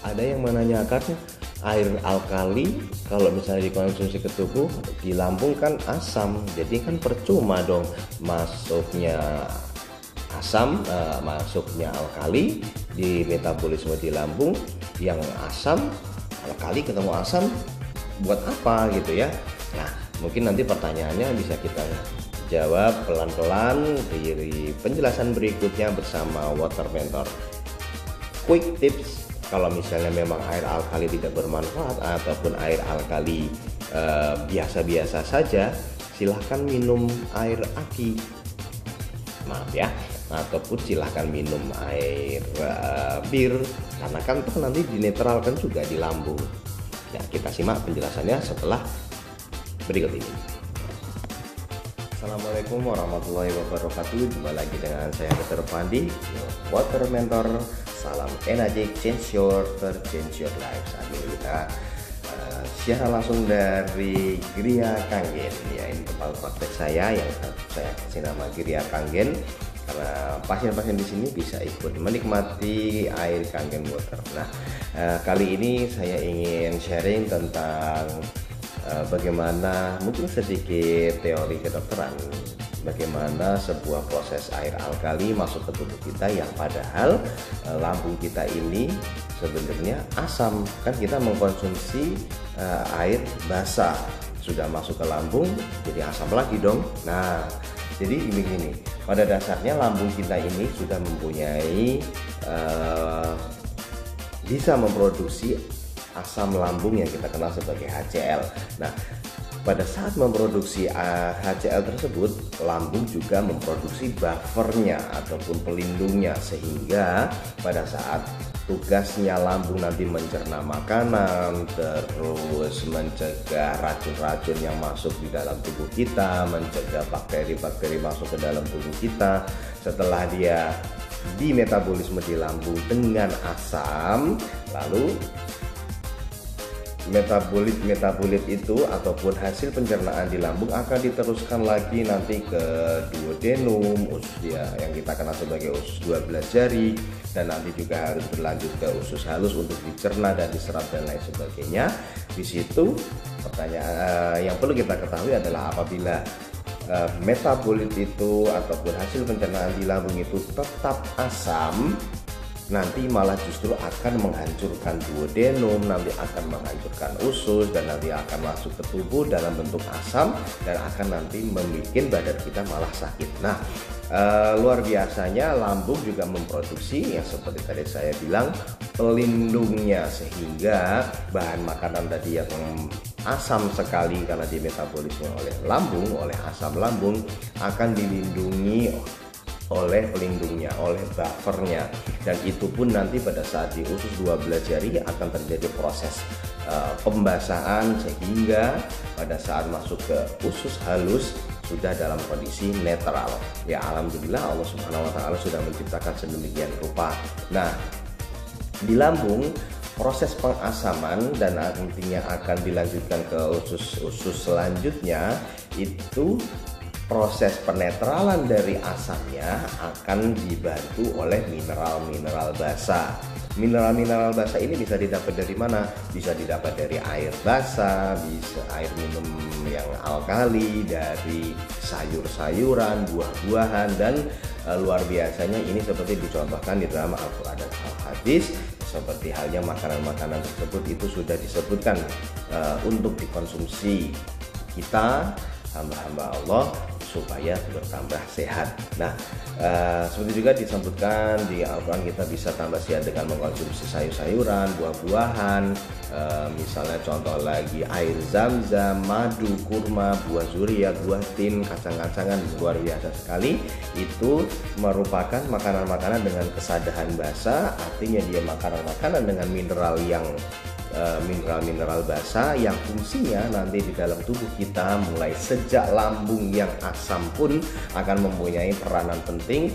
ada yang menanyakan air alkali kalau misalnya dikonsumsi ke tubuh di lambung kan asam, jadi kan percuma dong masuknya asam, masuknya alkali di metabolisme di lambung yang asam, alkali ketemu asam buat apa gitu ya. Nah, mungkin nanti pertanyaannya bisa kita jawab pelan-pelan di penjelasan berikutnya bersama Water Mentor. Quick tips, kalau misalnya memang air alkali tidak bermanfaat ataupun air alkali biasa-biasa saja, silahkan minum air aki, maaf ya, ataupun silahkan minum air bir, karena kan toh nanti dinetralkan juga di lambung. Ya, kita simak penjelasannya setelah berikut ini. Assalamualaikum warahmatullahi wabarakatuh. Jumpa lagi dengan saya Dr. Pandi, Water Mentor. Salam energi, change your life. Saat ini kita siaran langsung dari Gria Kangen. Ya, ini tempat praktek saya yang saya kasih nama Gria Kangen karena pasien-pasien di sini bisa ikut menikmati air Kangen Water. Nah, kali ini saya ingin sharing tentang bagaimana mungkin sedikit teori kedokteran, bagaimana sebuah proses air alkali masuk ke tubuh kita yang padahal lambung kita ini sebenarnya asam. Kan kita mengkonsumsi air basah, sudah masuk ke lambung jadi asam lagi dong. Nah, jadi begini, pada dasarnya lambung kita ini sudah mempunyai bisa memproduksi asam lambung yang kita kenal sebagai HCl. Nah, pada saat memproduksi HCl tersebut, lambung juga memproduksi buffernya ataupun pelindungnya, sehingga pada saat tugasnya lambung nanti mencerna makanan, terus mencegah racun-racun yang masuk di dalam tubuh kita, mencegah bakteri-bakteri masuk ke dalam tubuh kita, setelah dia di metabolisme di lambung dengan asam, lalu metabolit itu ataupun hasil pencernaan di lambung akan diteruskan lagi nanti ke duodenum, usus ya, yang kita kenal sebagai usus 12 jari, dan nanti juga harus berlanjut ke usus halus untuk dicerna dan diserap dan lain sebagainya. Di situ pertanyaan yang perlu kita ketahui adalah apabila metabolit itu ataupun hasil pencernaan di lambung itu tetap asam, nanti malah justru akan menghancurkan duodenum, nanti akan menghancurkan usus, dan nanti akan masuk ke tubuh dalam bentuk asam dan akan nanti membuat badan kita malah sakit. Nah, luar biasanya lambung juga memproduksi yang seperti tadi saya bilang pelindungnya, sehingga bahan makanan tadi yang asam sekali karena dimetabolisme oleh lambung, oleh asam lambung, akan dilindungi oleh pelindungnya, oleh buffernya, dan itu pun nanti pada saat di usus 12 jari akan terjadi proses pembasahan, sehingga pada saat masuk ke usus halus sudah dalam kondisi netral. Ya, alhamdulillah Allah Subhanahu wa taala sudah menciptakan sedemikian rupa. Nah, di lambung proses pengasaman dan nantinya akan dilanjutkan ke usus selanjutnya, itu proses penetralan dari asamnya akan dibantu oleh mineral-mineral basa. Mineral-mineral basa ini bisa didapat dari mana? Bisa didapat dari air basa, bisa air minum yang alkali, dari sayur-sayuran, buah-buahan, dan luar biasanya ini seperti dicontohkan di dalam Al-Quran dan Al-Hadis. Seperti halnya makanan-makanan tersebut itu sudah disebutkan untuk dikonsumsi kita hamba-hamba Allah supaya bertambah sehat. Nah, seperti juga disebutkan di Al-Quran, kita bisa tambah sehat dengan mengkonsumsi sayur-sayuran, buah-buahan, misalnya contoh lagi air zam-zam, madu, kurma, buah zuriat, buah tin, kacang-kacangan, luar biasa sekali. Itu merupakan makanan-makanan dengan kesadaran basa, artinya dia makanan-makanan dengan mineral yang mineral-mineral basa yang fungsinya nanti di dalam tubuh kita mulai sejak lambung yang asam pun akan mempunyai peranan penting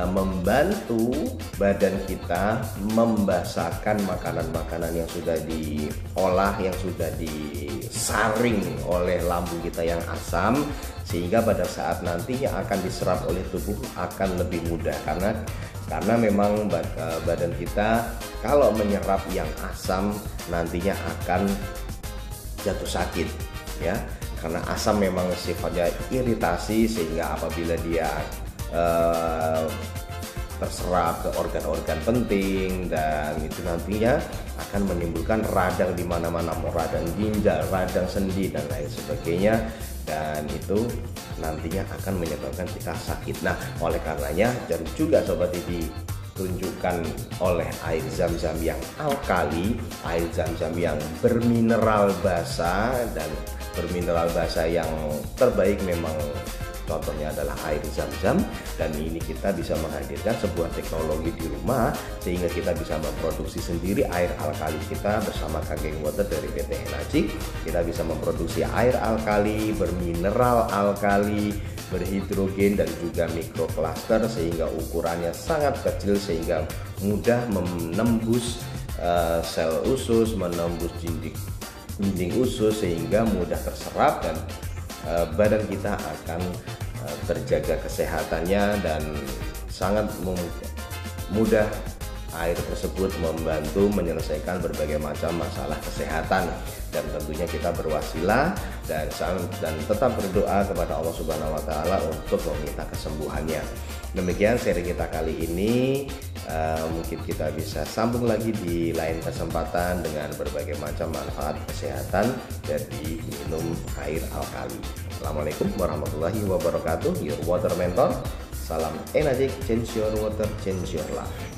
membantu badan kita membasahkan makanan-makanan yang sudah diolah, yang sudah disaring oleh lambung kita yang asam, sehingga pada saat nantinya akan diserap oleh tubuh akan lebih mudah. Karena karena memang badan kita kalau menyerap yang asam nantinya akan jatuh sakit ya, karena asam memang sifatnya iritasi, sehingga apabila dia terserap ke organ-organ penting, dan itu nantinya akan menimbulkan radang di mana-mana, mau radang ginjal, radang sendi dan lain sebagainya, dan itu nantinya akan menyebabkan kita sakit. Nah, oleh karenanya jarang juga sobat ditunjukkan oleh air zam-zam yang alkali, air zam-zam yang bermineral basa, dan bermineral basa yang terbaik memang contohnya adalah air zam-zam. Dan ini kita bisa menghadirkan sebuah teknologi di rumah sehingga kita bisa memproduksi sendiri air alkali kita bersama Kageng Water dari PT Enagic. Kita bisa memproduksi air alkali, bermineral alkali, berhidrogen dan juga mikrokluster, sehingga ukurannya sangat kecil sehingga mudah menembus sel usus, menembus dinding usus, sehingga mudah terserap dan badan kita akan terjaga kesehatannya, dan sangat mudah air tersebut membantu menyelesaikan berbagai macam masalah kesehatan. Dan tentunya kita berwasilah dan tetap berdoa kepada Allah Subhanahu wa Ta'ala untuk meminta kesembuhannya. Demikian seri kita kali ini. Mungkin kita bisa sambung lagi di lain kesempatan dengan berbagai macam manfaat kesehatan dari minum air alkali. Assalamualaikum warahmatullahi wabarakatuh. Your water mentor. Salam Enagic, change your water, change your life.